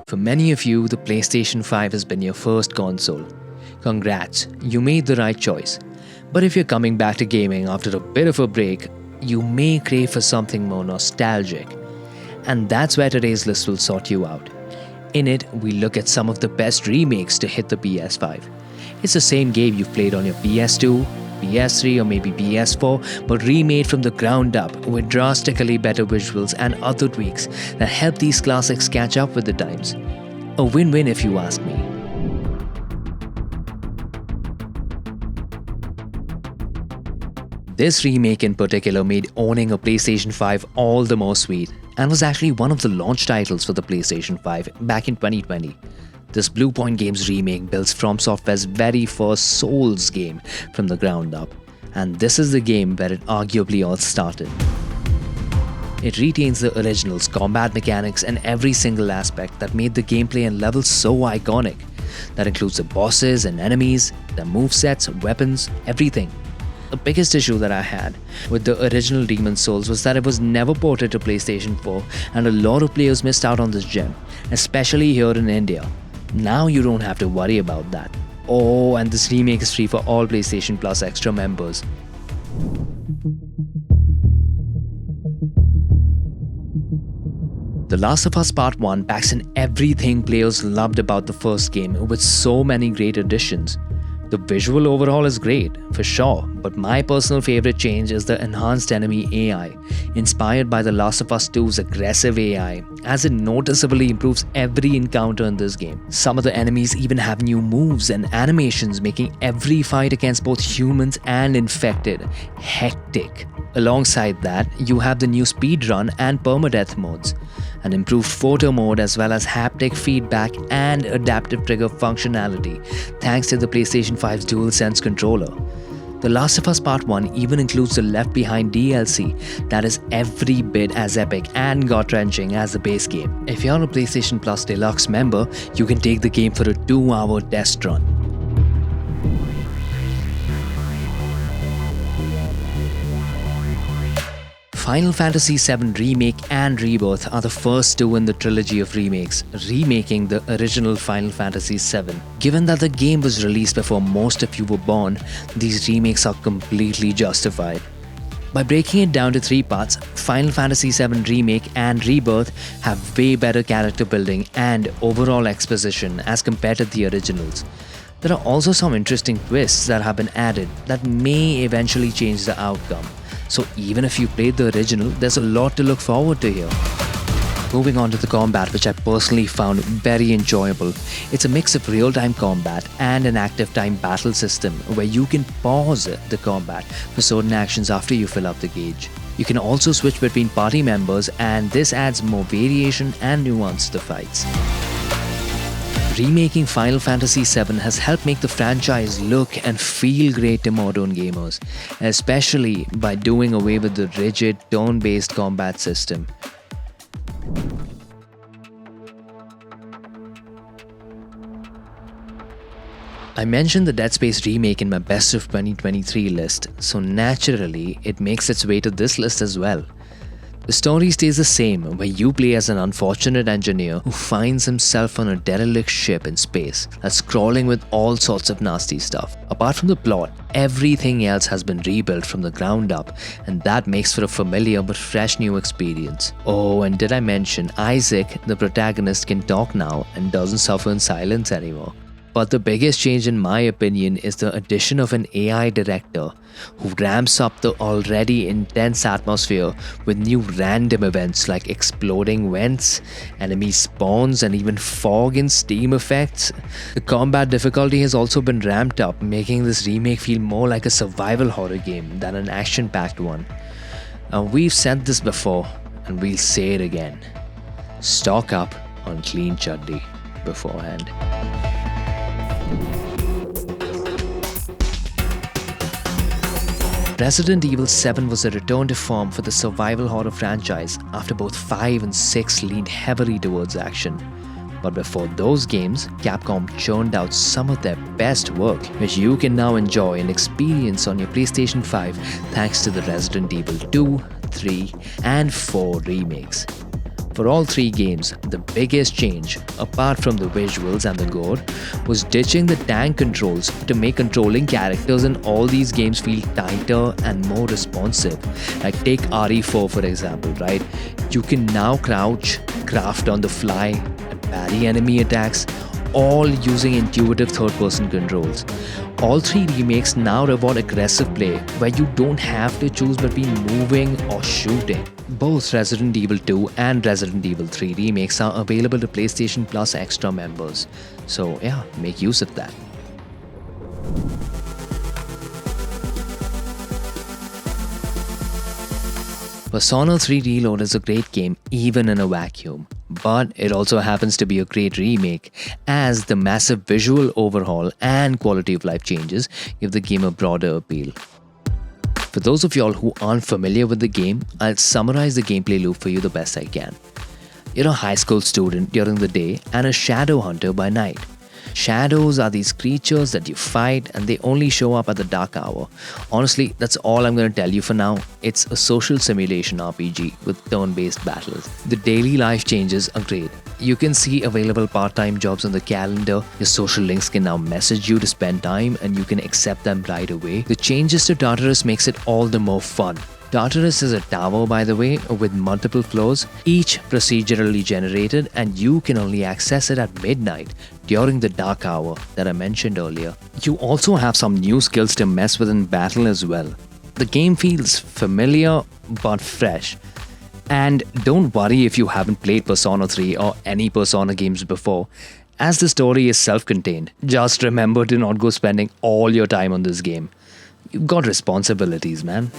For many of you, the PlayStation 5 has been your first console. Congrats, you made the right choice. But if you're coming back to gaming after a bit of a break, you may crave for something more nostalgic. And that's where today's list will sort you out. In it, we look at some of the best remakes to hit the PS5. It's the same game you've played on your PS2, PS3 or maybe PS4, but remade from the ground up with drastically better visuals and other tweaks that help these classics catch up with the times. A win-win if you ask me. This remake in particular made owning a PlayStation 5 all the more sweet and was actually one of the launch titles for the PlayStation 5 back in 2020. This Blue Point Games remake builds From Software's very first Souls game from the ground up, and this is the game where it arguably all started. It retains the original's combat mechanics and every single aspect that made the gameplay and levels so iconic. That includes the bosses and enemies, the movesets, weapons, everything. The biggest issue that I had with the original Demon's Souls was that it was never ported to PlayStation 4 and a lot of players missed out on this gem, especially here in India. Now you don't have to worry about that. Oh, and this remake is free for all PlayStation Plus Extra members. The Last of Us Part 1 packs in everything players loved about the first game with so many great additions. The visual overhaul is great, for sure, but my personal favorite change is the enhanced enemy AI, inspired by The Last of Us 2's aggressive AI, as it noticeably improves every encounter in this game. Some of the enemies even have new moves and animations, making every fight against both humans and infected hectic. Alongside that, you have the new speedrun and permadeath modes, an improved photo mode as well as haptic feedback and adaptive trigger functionality thanks to the PlayStation 5's DualSense controller. The Last of Us Part 1 even includes the Left Behind DLC that is every bit as epic and gut-wrenching as the base game. If you're a PlayStation Plus Deluxe member, you can take the game for a 2-hour test run. Final Fantasy VII Remake and Rebirth are the first two in the trilogy of remakes, remaking the original Final Fantasy VII. Given that the game was released before most of you were born, these remakes are completely justified. By breaking it down to 3 parts, Final Fantasy VII Remake and Rebirth have way better character building and overall exposition as compared to the originals. There are also some interesting twists that have been added that may eventually change the outcome. So even if you played the original, there's a lot to look forward to here. Moving on to the combat, which I personally found very enjoyable. It's a mix of real-time combat and an active time battle system where you can pause the combat for certain actions after you fill up the gauge. You can also switch between party members, and this adds more variation and nuance to the fights. Remaking Final Fantasy VII has helped make the franchise look and feel great to modern gamers, especially by doing away with the rigid, turn-based combat system. I mentioned the deadspace remake in my best of 2023 list, so naturally it makes its way to this list as well. The story stays the same, where you play as an unfortunate engineer who finds himself on a derelict ship in space that's crawling with all sorts of nasty stuff. Apart from the plot, everything else has been rebuilt from the ground up, and that makes for a familiar but fresh new experience. Oh, and did I mention Isaac, the protagonist, can talk now and doesn't suffer in silence anymore. But the biggest change in my opinion is the addition of an AI director who ramps up the already intense atmosphere with new random events like exploding vents, enemy spawns, and even fog and steam effects. The combat difficulty has also been ramped up, making this remake feel more like a survival horror game than an action-packed one. And we've said this before, and we'll say it again. Stock up on clean chutney beforehand. Resident Evil 7 was a return to form for the survival horror franchise after both 5 and 6 leaned heavily towards action. But before those games, Capcom churned out some of their best work, which you can now enjoy and experience on your PlayStation 5 thanks to the Resident Evil 2, 3, and 4 remakes. For all three games, the biggest change, apart from the visuals and the gore, was ditching the tank controls to make controlling characters in all these games feel tighter and more responsive. Like take RE4 for example, right? You can now crouch, craft on the fly, and parry enemy attacks, all using intuitive third-person controls. All three remakes now reward aggressive play, where you don't have to choose between moving or shooting. Both Resident Evil 2 and Resident Evil 3 remakes are available to PlayStation Plus Extra members. So yeah, make use of that. Persona 3 Reload is a great game even in a vacuum, but it also happens to be a great remake, as the massive visual overhaul and quality of life changes give the game a broader appeal. For those of y'all who aren't familiar with the game, I'll summarize the gameplay loop for you the best I can. You're a high school student during the day and a shadow hunter by night. Shadows are these creatures that you fight and they only show up at the dark hour. Honestly, that's all I'm going to tell you for now. It's a social simulation RPG with turn-based battles. The daily life changes are great. You can see available part-time jobs on the calendar. Your social links can now message you to spend time and you can accept them right away. The changes to Tartarus makes it all the more fun. Tartarus is a tower, by the way, with multiple floors, each procedurally generated, and you can only access it at midnight during the dark hour that I mentioned earlier. You also have some new skills to mess with in battle as well. The game feels familiar but fresh. And don't worry if you haven't played Persona 3 or any Persona games before, as the story is self-contained. Just remember to not go spending all your time on this game. You've got responsibilities, man.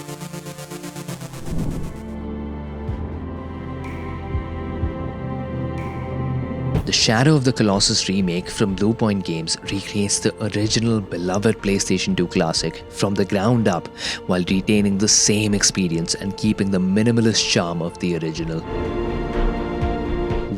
The Shadow of the Colossus remake from Blue Point Games recreates the original beloved PlayStation 2 classic from the ground up while retaining the same experience and keeping the minimalist charm of the original.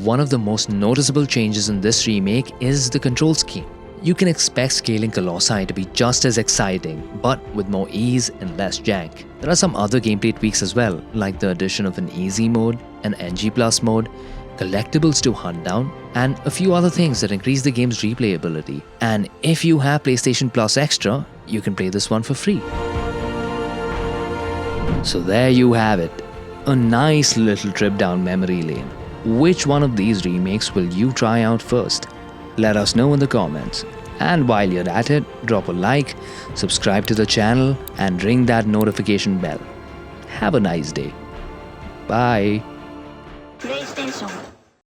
One of the most noticeable changes in this remake is the control scheme. You can expect scaling Colossi to be just as exciting, but with more ease and less jank. There are some other gameplay tweaks as well, like the addition of an easy mode, an NG Plus mode, collectibles to hunt down, and a few other things that increase the game's replayability. And if you have PlayStation Plus Extra, you can play this one for free. So there you have it, a nice little trip down memory lane. Which one of these remakes will you try out first? Let us know in the comments. And while you're at it, drop a like, subscribe to the channel, and ring that notification bell. Have a nice day. Bye. PlayStation